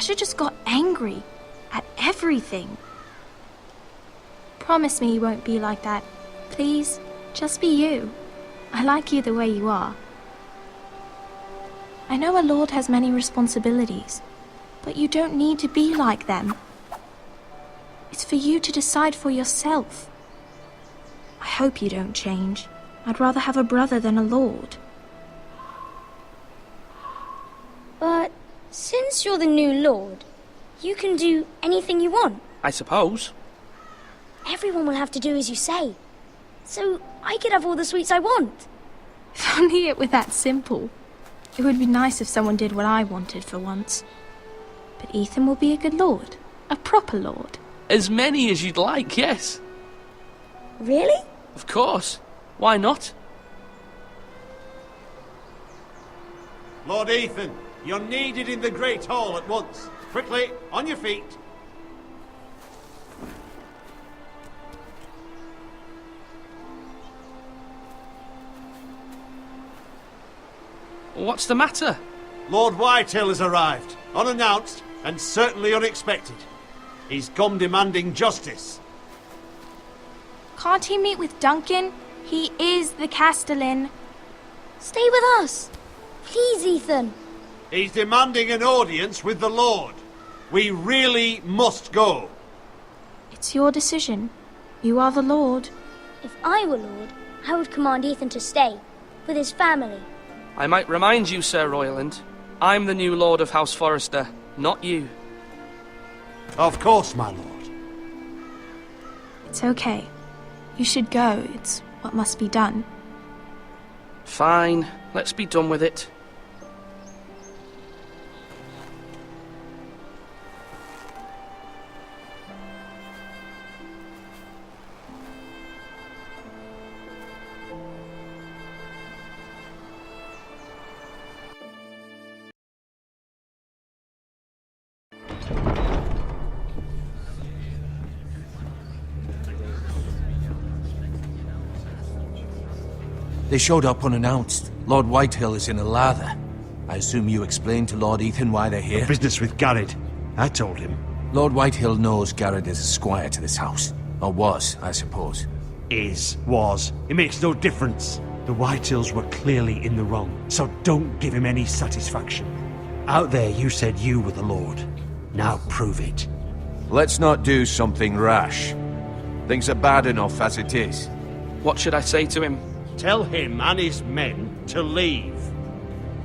Asher just got angry at everything. Promise me you won't be like that. Please, just be you. I like you the way you are. I know a lord has many responsibilities, but you don't need to be like them. It's for you to decide for yourself. I hope you don't change. I'd rather have a brother than a lord. But since you're the new lord, you can do anything you want. I suppose. Everyone will have to do as you say. So I could have all the sweets I want. If only it were that simple. It would be nice if someone did what I wanted for once. But Ethan will be a good lord. A proper lord. As many as you'd like, yes. Really? Of course. Why not? Lord Ethan, you're needed in the Great Hall at once. Quickly, on your feet. What's the matter? Lord Whitehill has arrived, unannounced and certainly unexpected. He's come demanding justice. Can't he meet with Duncan? He is the Castellan. Stay with us. Please, Ethan. He's demanding an audience with the Lord. We really must go. It's your decision. You are the lord. If I were lord, I would command Ethan to stay, with his family. I might remind you, Sir Royland, I'm the new Lord of House Forrester, not you. Of course, my lord. It's okay. You should go. It's what must be done. Fine, let's be done with it. They showed up unannounced. Lord Whitehill is in a lather. I assume you explained to Lord Ethan why they're here? Business with Garrett. I told him. Lord Whitehill knows Garrett is a squire to this house. Or was, I suppose. Was. It makes no difference. The Whitehills were clearly in the wrong, so don't give him any satisfaction. Out there you said you were the Lord. Now prove it. Let's not do something rash. Things are bad enough as it is. What should I say to him? Tell him and his men to leave.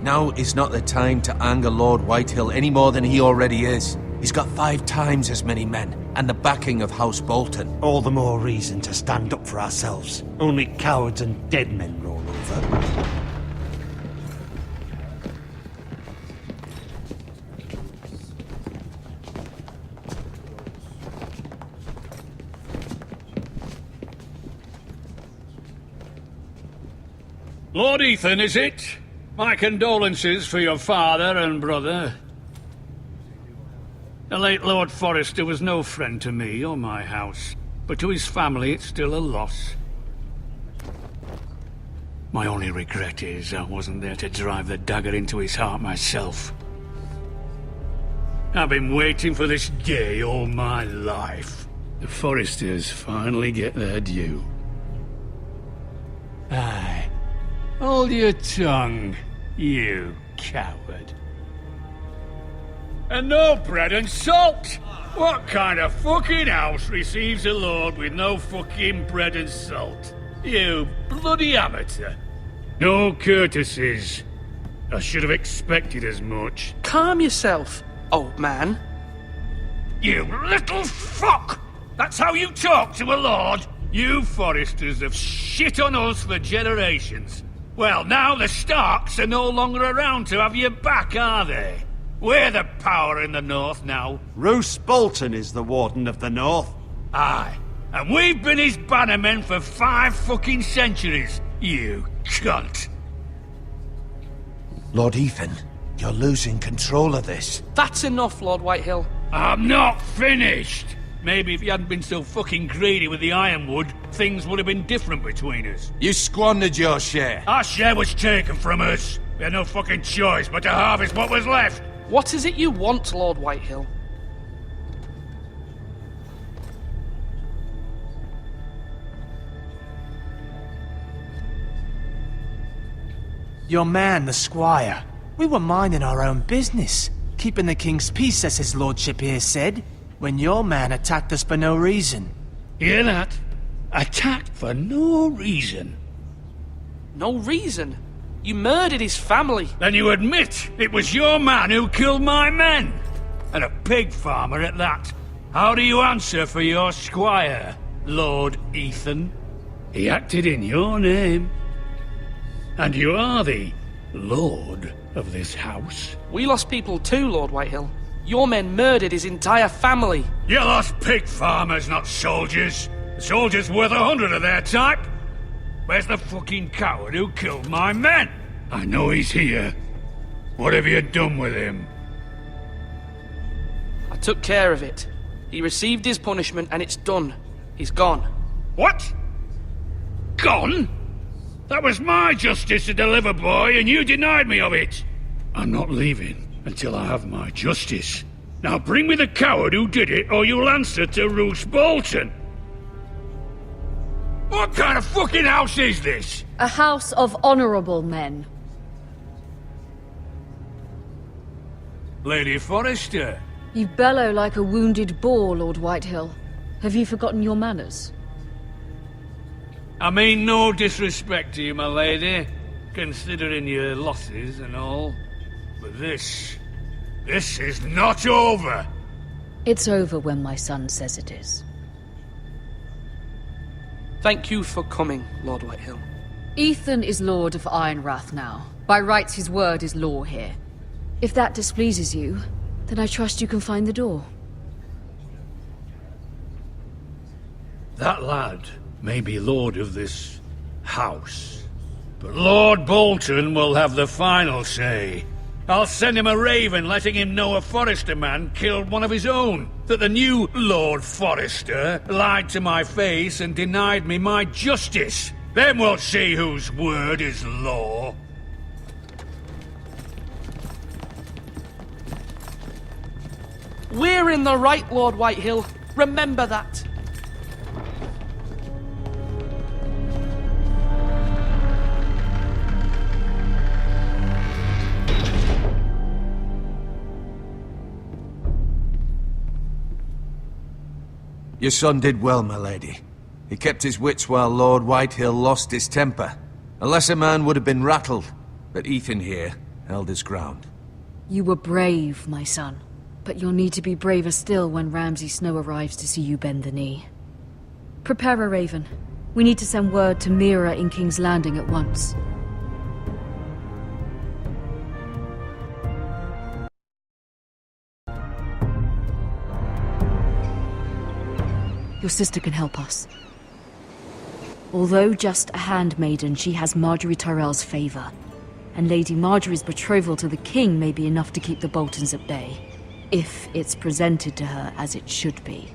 Now is not the time to anger Lord Whitehill any more than he already is. He's got 5 times as many men, and the backing of House Bolton. All the more reason to stand up for ourselves. Only cowards and dead men roll over. Lord Ethan, is it? My condolences for your father and brother. The late Lord Forrester was no friend to me or my house, but to his family it's still a loss. My only regret is I wasn't there to drive the dagger into his heart myself. I've been waiting for this day all my life. The Forresters finally get their due. Aye. Hold your tongue, you coward. And no bread and salt! What kind of fucking house receives a lord with no fucking bread and salt? You bloody amateur. No courtesies. I should have expected as much. Calm yourself, old man. You little fuck! That's how you talk to a lord? You Forresters have shit on us for generations. Well, now the Starks are no longer around to have your back, are they? We're the power in the north now. Roose Bolton is the Warden of the North. Aye. And we've been his bannermen for 5 fucking centuries, you cunt. Lord Ethan, you're losing control of this. That's enough, Lord Whitehill. I'm not finished! Maybe if you hadn't been so fucking greedy with the ironwood, things would have been different between us. You squandered your share. Our share was taken from us. We had no fucking choice but to harvest what was left. What is it you want, Lord Whitehill? Your man, the squire. We were minding our own business, keeping the king's peace, as his lordship here said, when your man attacked us for no reason. Hear that? Attacked for no reason. No reason? You murdered his family. Then you admit it was your man who killed my men. And a pig farmer at that. How do you answer for your squire, Lord Ethan? He acted in your name. And you are the lord of this house. We lost people too, Lord Whitehill. Your men murdered his entire family. You lost pig farmers, not soldiers. The soldiers worth 100 of their type. Where's the fucking coward who killed my men? I know he's here. What have you done with him? I took care of it. He received his punishment and it's done. He's gone. What? Gone? That was my justice to deliver, boy, and you denied me of it. I'm not leaving until I have my justice. Now bring me the coward who did it, or you'll answer to Roose Bolton. What kind of fucking house is this? A house of honorable men. Lady Forrester. You bellow like a wounded boar, Lord Whitehill. Have you forgotten your manners? I mean no disrespect to you, my lady, considering your losses and all. But this is not over. It's over when my son says it is. Thank you for coming, Lord Whitehill. Ethan is Lord of Ironrath now. By rights, his word is law here. If that displeases you, then I trust you can find the door. That lad may be lord of this house, but Lord Bolton will have the final say. I'll send him a raven letting him know a Forrester man killed one of his own, that the new Lord Forrester lied to my face and denied me my justice. Then we'll see whose word is law. We're in the right, Lord Whitehill. Remember that. Your son did well, my lady. He kept his wits while Lord Whitehill lost his temper. A lesser man would have been rattled, but Ethan here held his ground. You were brave, my son. But you'll need to be braver still when Ramsay Snow arrives to see you bend the knee. Prepare a raven. We need to send word to Mira in King's Landing at once. Your sister can help us. Although just a handmaiden, she has Marjorie Tyrell's favor. And Lady Marjorie's betrothal to the king may be enough to keep the Boltons at bay. If it's presented to her as it should be.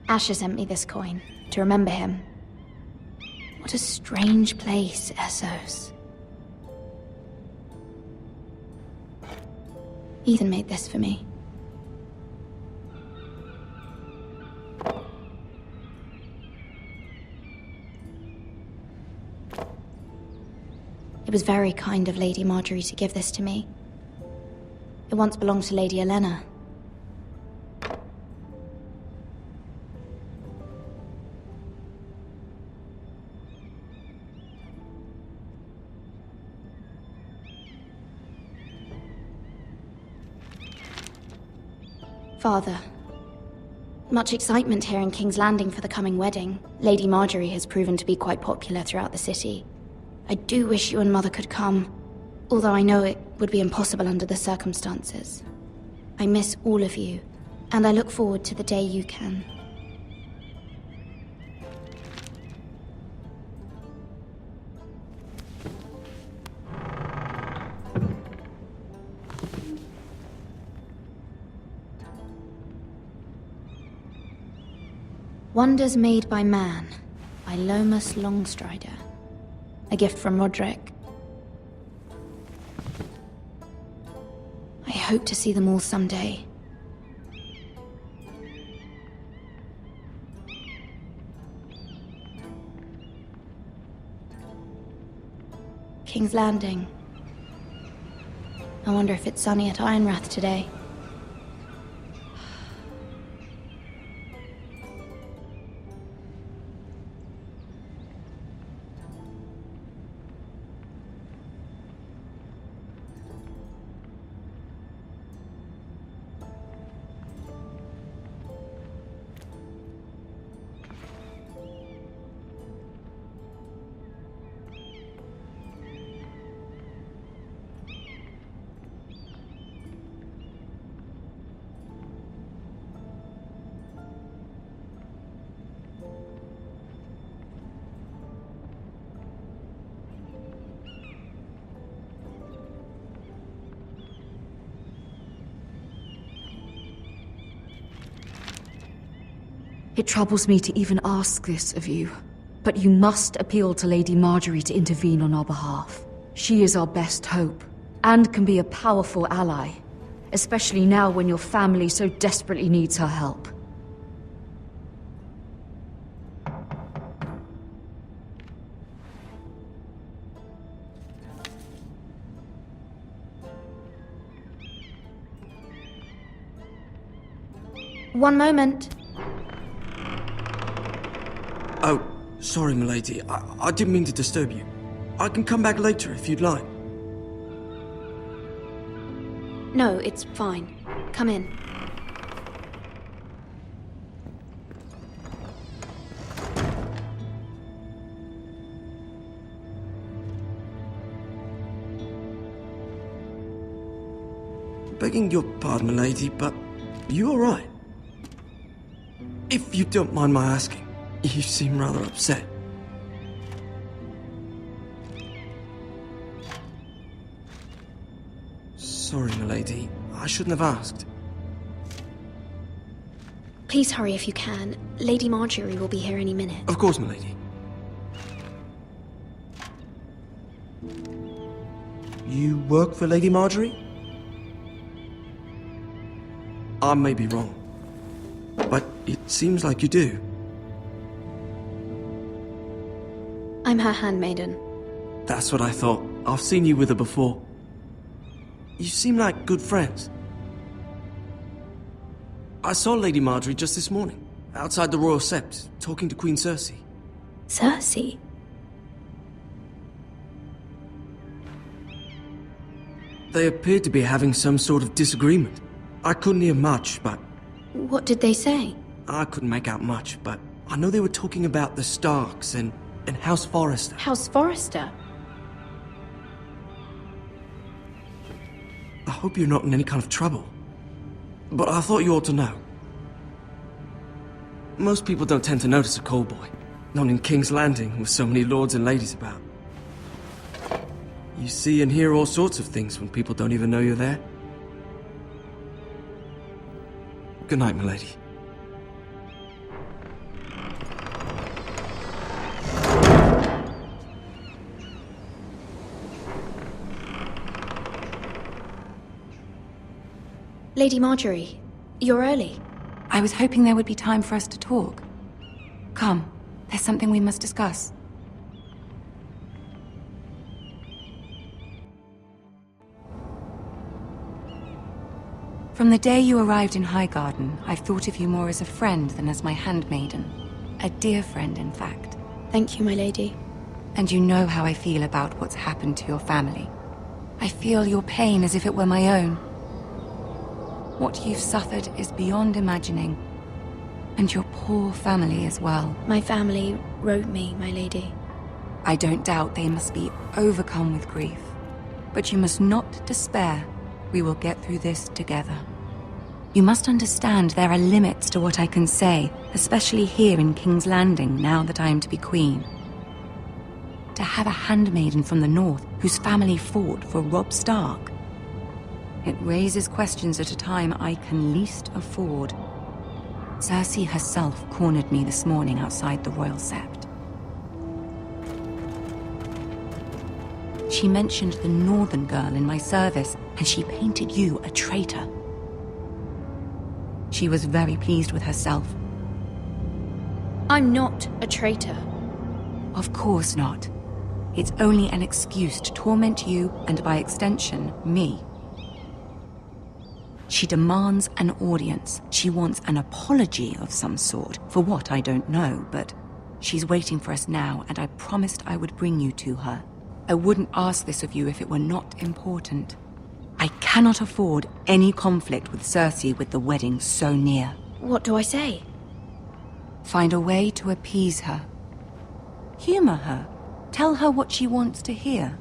Asher sent me this coin to remember him. What a strange place, Essos. Ethan made this for me. It was very kind of Lady Marjorie to give this to me. It once belonged to Lady Elena. Father, much excitement here in King's Landing for the coming wedding. Lady Marjorie has proven to be quite popular throughout the city. I do wish you and Mother could come, although I know it would be impossible under the circumstances. I miss all of you, and I look forward to the day you can. Wonders Made by Man, by Lomas Longstrider. A gift from Roderick. I hope to see them all someday. King's Landing. I wonder if it's sunny at Ironrath today. It troubles me to even ask this of you, but you must appeal to Lady Marjorie to intervene on our behalf. She is our best hope, and can be a powerful ally, especially now when your family so desperately needs her help. One moment. Oh, sorry, milady. I didn't mean to disturb you. I can come back later if you'd like. No, it's fine. Come in. Begging your pardon, milady, but you alright? If you don't mind my asking. You seem rather upset. Sorry, milady. I shouldn't have asked. Please hurry if you can. Lady Marjorie will be here any minute. Of course, milady. You work for Lady Marjorie? I may be wrong, but it seems like you do. I'm her handmaiden. That's what I thought. I've seen you with her before. You seem like good friends. I saw Lady Marjorie just this morning, outside the Royal Sept, talking to Queen Cersei. Cersei? They appeared to be having some sort of disagreement. I couldn't hear much, but... What did they say? I couldn't make out much, but I know they were talking about the Starks and House Forrester. House Forrester? I hope you're not in any kind of trouble. But I thought you ought to know. Most people don't tend to notice a call boy. Not in King's Landing, with so many lords and ladies about. You see and hear all sorts of things when people don't even know you're there. Good night, milady. Lady Marjorie, you're early. I was hoping there would be time for us to talk. Come, there's something we must discuss. From the day you arrived in Highgarden, I've thought of you more as a friend than as my handmaiden. A dear friend, in fact. Thank you, my lady. And you know how I feel about what's happened to your family. I feel your pain as if it were my own. What you've suffered is beyond imagining. And your poor family as well. My family wrote me, my lady. I don't doubt they must be overcome with grief. But you must not despair. We will get through this together. You must understand there are limits to what I can say, especially here in King's Landing, now that I am to be queen. To have a handmaiden from the north whose family fought for Robb Stark. It raises questions at a time I can least afford. Cersei herself cornered me this morning outside the Royal Sept. She mentioned the northern girl in my service, and she painted you a traitor. She was very pleased with herself. I'm not a traitor. Of course not. It's only an excuse to torment you, and by extension, me. She demands an audience. She wants an apology of some sort, for what I don't know, but she's waiting for us now, and I promised I would bring you to her. I wouldn't ask this of you if it were not important. I cannot afford any conflict with Cersei with the wedding so near. What do I say? Find a way to appease her. Humor her. Tell her what she wants to hear.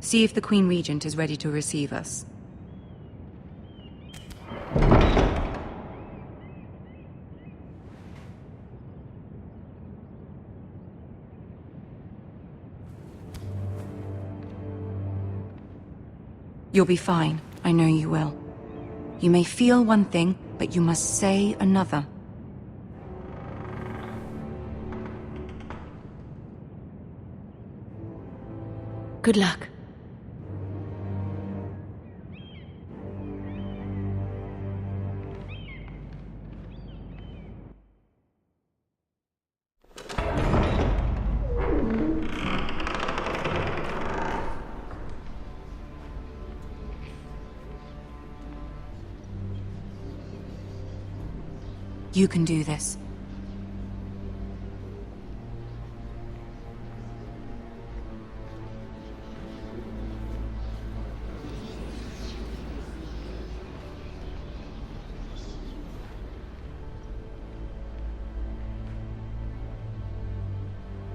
See if the Queen Regent is ready to receive us. You'll be fine. I know you will. You may feel one thing, but you must say another. Good luck. You can do this.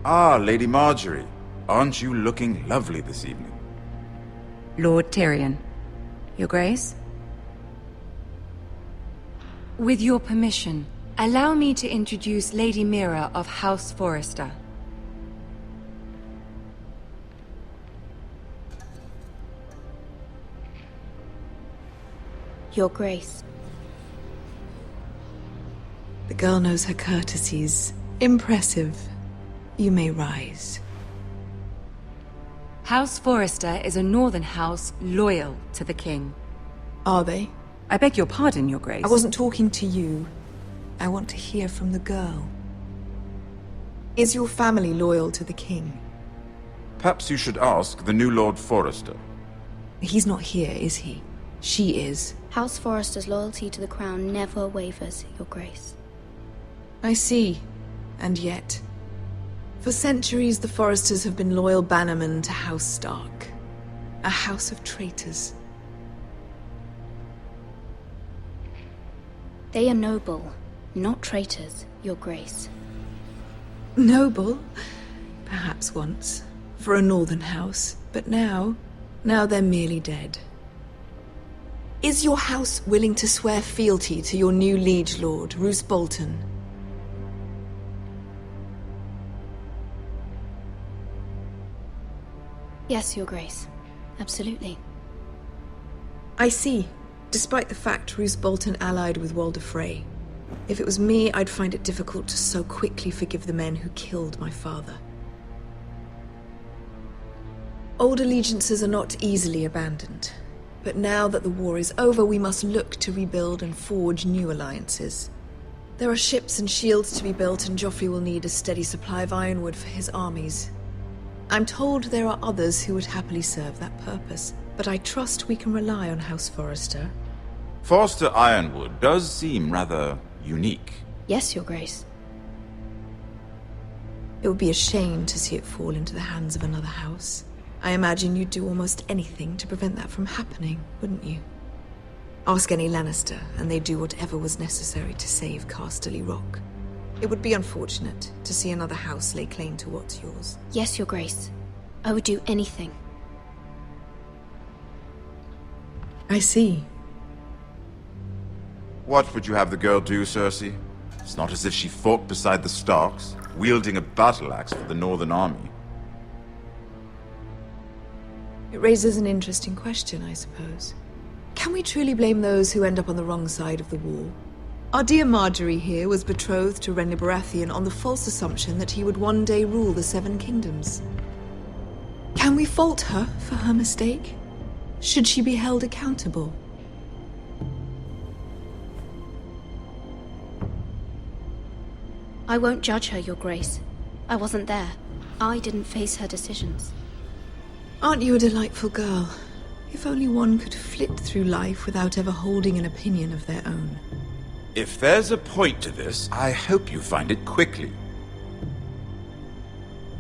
Ah, Lady Marjorie. Aren't you looking lovely this evening? Lord Tyrion. Your Grace? With your permission, allow me to introduce Lady Mira of House Forrester. Your Grace. The girl knows her courtesies. Impressive. You may rise. House Forrester is a northern house loyal to the king. Are they? I beg your pardon, Your Grace. I wasn't talking to you. I want to hear from the girl. Is your family loyal to the king? Perhaps you should ask the new Lord Forrester. He's not here, is he? She is. House Forrester's loyalty to the crown never wavers, Your Grace. I see. And yet, for centuries the Forresters have been loyal bannermen to House Stark. A house of traitors. They are noble, not traitors, Your Grace. Noble? Perhaps once. For a northern house. But now they're merely dead. Is your house willing to swear fealty to your new liege lord, Roose Bolton? Yes, Your Grace. Absolutely. I see. Despite the fact Roose Bolton allied with Walder Frey. If it was me, I'd find it difficult to so quickly forgive the men who killed my father. Old allegiances are not easily abandoned. But now that the war is over, we must look to rebuild and forge new alliances. There are ships and shields to be built, and Joffrey will need a steady supply of ironwood for his armies. I'm told there are others who would happily serve that purpose, but I trust we can rely on House Forrester. Forrester Ironwood does seem rather unique. Yes, Your Grace. It would be a shame to see it fall into the hands of another house. I imagine you'd do almost anything to prevent that from happening, wouldn't you? Ask any Lannister, and they'd do whatever was necessary to save Casterly Rock. It would be unfortunate to see another house lay claim to what's yours. Yes, Your Grace. I would do anything. I see. What would you have the girl do, Cersei? It's not as if she fought beside the Starks, wielding a battle axe for the Northern Army. It raises an interesting question, I suppose. Can we truly blame those who end up on the wrong side of the war? Our dear Marjorie here was betrothed to Renly Baratheon on the false assumption that he would one day rule the Seven Kingdoms. Can we fault her for her mistake? Should she be held accountable? I won't judge her, Your Grace. I wasn't there. I didn't face her decisions. Aren't you a delightful girl? If only one could flit through life without ever holding an opinion of their own. If there's a point to this, I hope you find it quickly.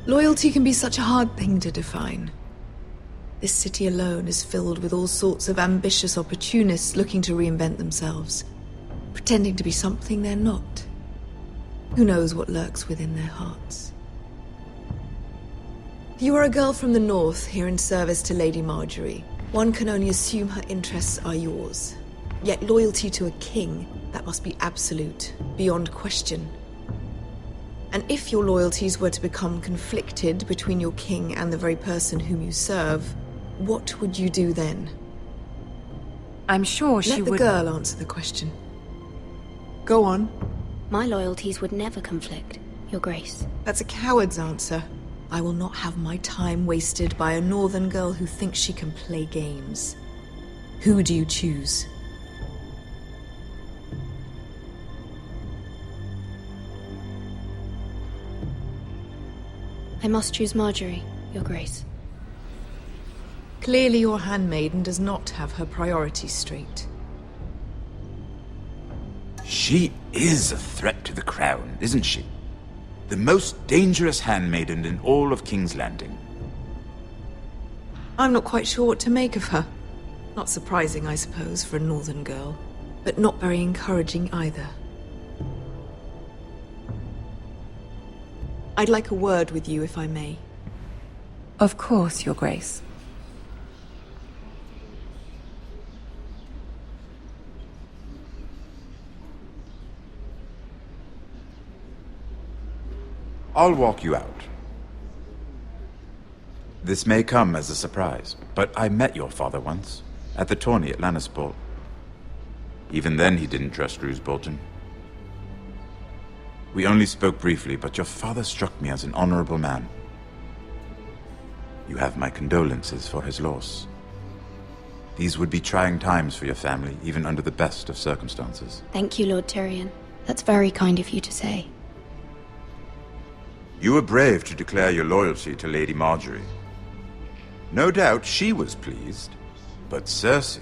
Loyalty can be such a hard thing to define. This city alone is filled with all sorts of ambitious opportunists looking to reinvent themselves, pretending to be something they're not. Who knows what lurks within their hearts? You are a girl from the north, here in service to Lady Marjorie. One can only assume her interests are yours. Yet loyalty to a king, that must be absolute, beyond question. And if your loyalties were to become conflicted between your king and the very person whom you serve, what would you do then? I'm sure she would... Let the girl answer the question. Go on. My loyalties would never conflict, Your Grace. That's a coward's answer. I will not have my time wasted by a northern girl who thinks she can play games. Who do you choose? I must choose Marjorie, Your Grace. Clearly your handmaiden does not have her priorities straight. She is a threat to the crown, isn't she? The most dangerous handmaiden in all of King's Landing. I'm not quite sure what to make of her. Not surprising, I suppose, for a northern girl, but not very encouraging either. I'd like a word with you, if I may. Of course, Your Grace. I'll walk you out. This may come as a surprise, but I met your father once, at the tourney at Lannisport. Even then he didn't trust Roose Bolton. We only spoke briefly, but your father struck me as an honorable man. You have my condolences for his loss. These would be trying times for your family, even under the best of circumstances. Thank you, Lord Tyrion. That's very kind of you to say. You were brave to declare your loyalty to Lady Marjorie. No doubt she was pleased, but Cersei,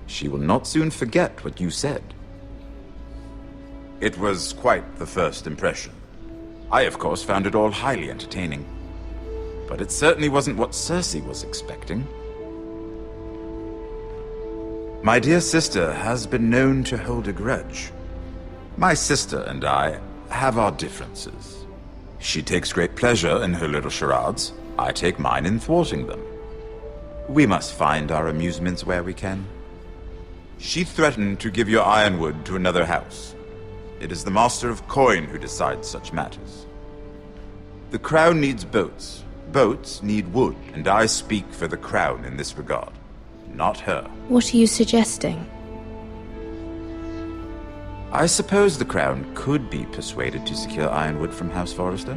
she will not soon forget what you said. It was quite the first impression. I, of course, found it all highly entertaining. But it certainly wasn't what Cersei was expecting. My dear sister has been known to hold a grudge. My sister and I have our differences. She takes great pleasure in her little charades. I take mine in thwarting them. We must find our amusements where we can. She threatened to give your Ironwood to another house. It is the Master of Coin who decides such matters. The Crown needs boats. Boats need wood, and I speak for the Crown in this regard, not her. What are you suggesting? I suppose the Crown could be persuaded to secure Ironwood from House Forrester.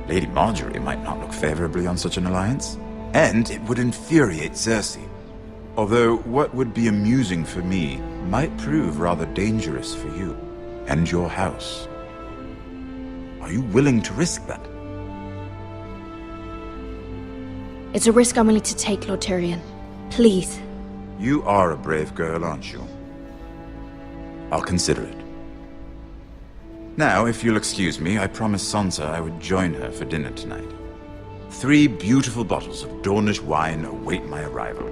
Lady Marjorie might not look favorably on such an alliance, and it would infuriate Cersei. Although what would be amusing for me might prove rather dangerous for you and your house. Are you willing to risk that? It's a risk I'm willing to take, Lord Tyrion. Please. You are a brave girl, aren't you? I'll consider it. Now, if you'll excuse me, I promised Sansa I would join her for dinner tonight. 3 beautiful bottles of Dornish wine await my arrival.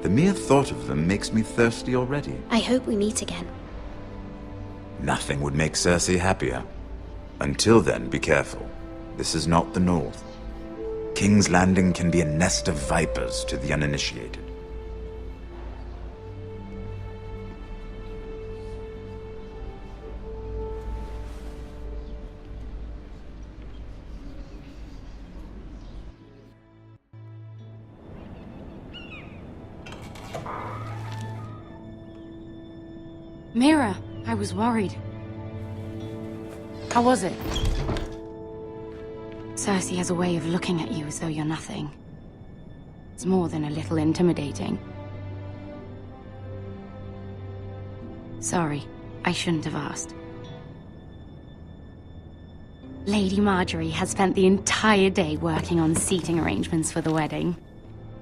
The mere thought of them makes me thirsty already. I hope we meet again. Nothing would make Cersei happier. Until then, be careful. This is not the North. King's Landing can be a nest of vipers to the uninitiated. Mira, I was worried. How was it? Cersei has a way of looking at you as though you're nothing. It's more than a little intimidating. Sorry, I shouldn't have asked. Lady Marjorie has spent the entire day working on seating arrangements for the wedding.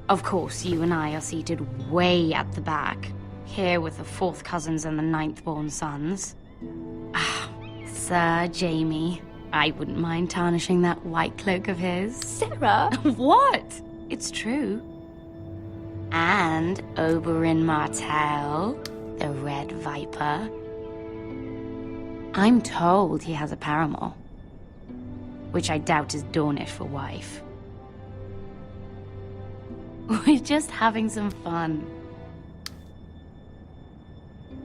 Of course, you and I are seated way at the back, here with the 4th cousins and the 9th-born sons. Ah, Sir Jaime. I wouldn't mind tarnishing that white cloak of his. Sarah! What? It's true. And Oberyn Martell, the Red Viper. I'm told he has a paramour, which I doubt is Dornish for wife. We're just having some fun.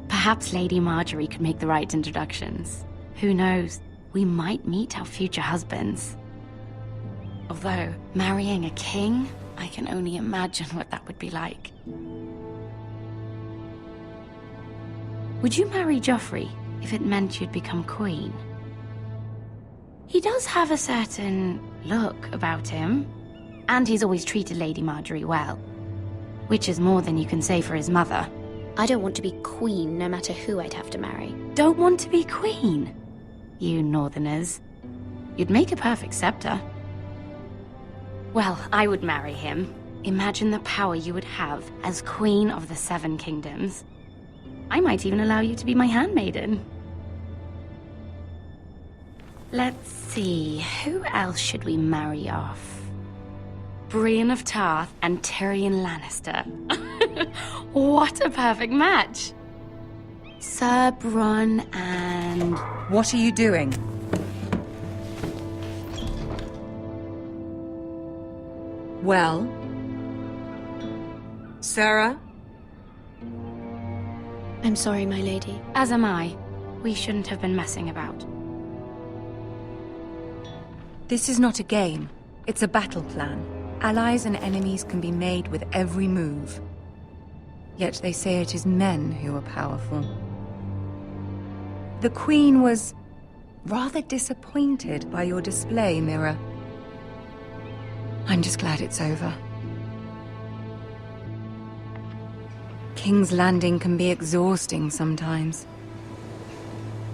Perhaps Lady Marjorie could make the right introductions. Who knows? We might meet our future husbands. Although, marrying a king, I can only imagine what that would be like. Would you marry Joffrey if it meant you'd become queen? He does have a certain look about him, and he's always treated Lady Marjorie well, which is more than you can say for his mother. I don't want to be queen, no matter who I'd have to marry. Don't want to be queen? You northerners. You'd make a perfect scepter. Well, I would marry him. Imagine the power you would have as Queen of the 7 Kingdoms. I might even allow you to be my handmaiden. Let's see, who else should we marry off? Brienne of Tarth and Tyrion Lannister. What a perfect match! Sir Bronn and... What are you doing? Well? Sarah? I'm sorry, my lady. As am I. We shouldn't have been messing about. This is not a game. It's a battle plan. Allies and enemies can be made with every move. Yet they say it is men who are powerful. The Queen was rather disappointed by your display, Mira. I'm just glad it's over. King's Landing can be exhausting sometimes.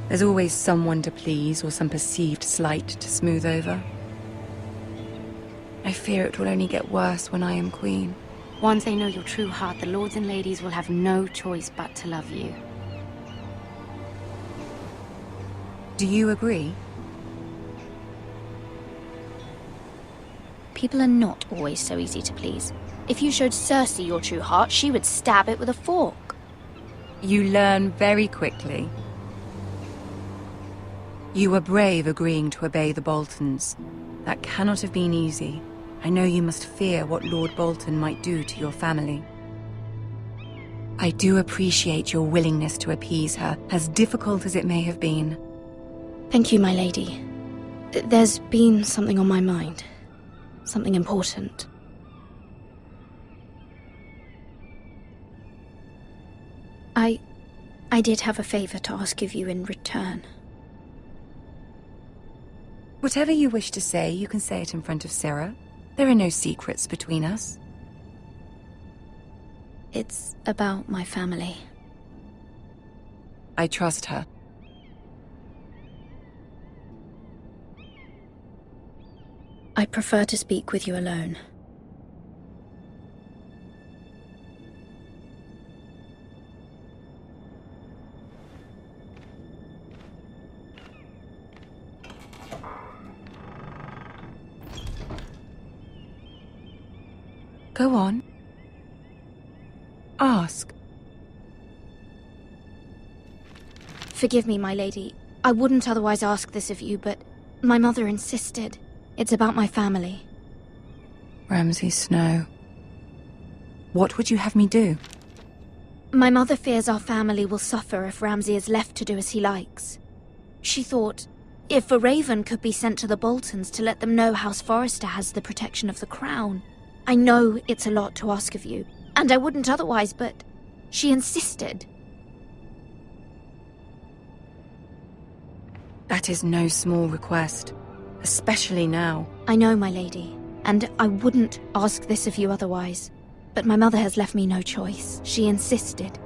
There's always someone to please or some perceived slight to smooth over. I fear it will only get worse when I am queen. Once they know your true heart, the lords and ladies will have no choice but to love you. Do you agree? People are not always so easy to please. If you showed Cersei your true heart, she would stab it with a fork. You learn very quickly. You were brave agreeing to obey the Boltons. That cannot have been easy. I know you must fear what Lord Bolton might do to your family. I do appreciate your willingness to appease her, as difficult as it may have been. Thank you, my lady. There's been something on my mind. Something important. I did have a favor to ask of you in return. Whatever you wish to say, you can say it in front of Sarah. There are no secrets between us. It's about my family. I trust her. I prefer to speak with you alone. Go on. Ask. Forgive me, my lady. I wouldn't otherwise ask this of you, but my mother insisted. It's about my family. Ramsay Snow. What would you have me do? My mother fears our family will suffer if Ramsay is left to do as he likes. She thought, if a raven could be sent to the Boltons to let them know House Forrester has the protection of the crown. I know it's a lot to ask of you, and I wouldn't otherwise, but she insisted. That is no small request, especially now. I know, my lady, and I wouldn't ask this of you otherwise. But my mother has left me no choice. She insisted.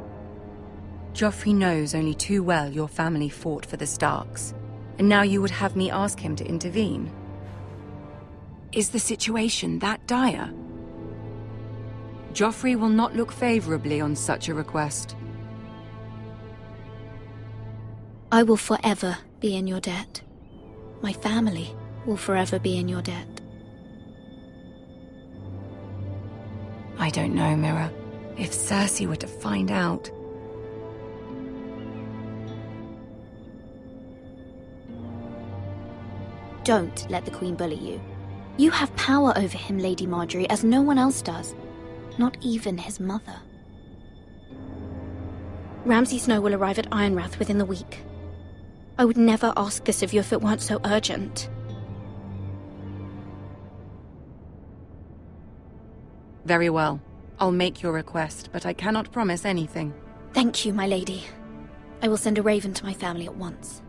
Joffrey knows only too well your family fought for the Starks, and now you would have me ask him to intervene. Is the situation that dire? Joffrey will not look favorably on such a request. I will forever be in your debt. My family will forever be in your debt. I don't know, Mira. If Cersei were to find out... Don't let the Queen bully you. You have power over him, Lady Marjorie, as no one else does. Not even his mother. Ramsay Snow will arrive at Ironrath within the week. I would never ask this of you if it weren't so urgent. Very well. I'll make your request, but I cannot promise anything. Thank you, my lady. I will send a raven to my family at once.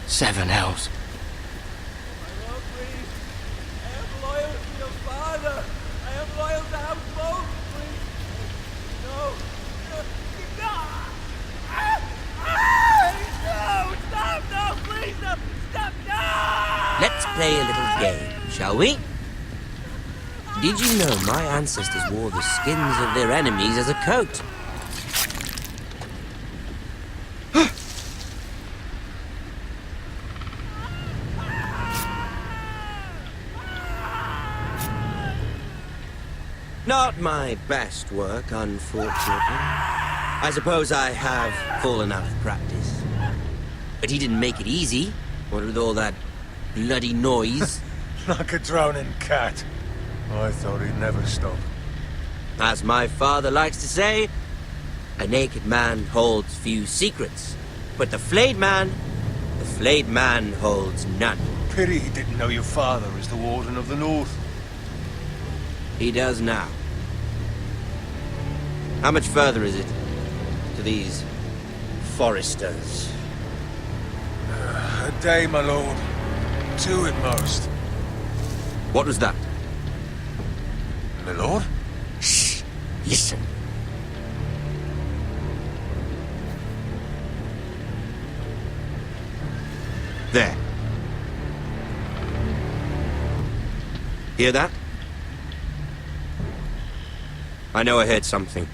Seven hells. Let's play a little game, shall we? Did you know my ancestors wore the skins of their enemies as a coat? Not my best work, unfortunately. I suppose I have fallen out of practice. But he didn't make it easy, what with all that bloody noise. Like a droning cat. I thought he'd never stop. As my father likes to say, a naked man holds few secrets, but the flayed man holds none. Pity he didn't know your father is the Warden of the North. He does now. How much further is it to these Foresters? A day, my lord. 2 at most. What was that? My lord? Shh! Listen. There. Hear that? I know I heard something.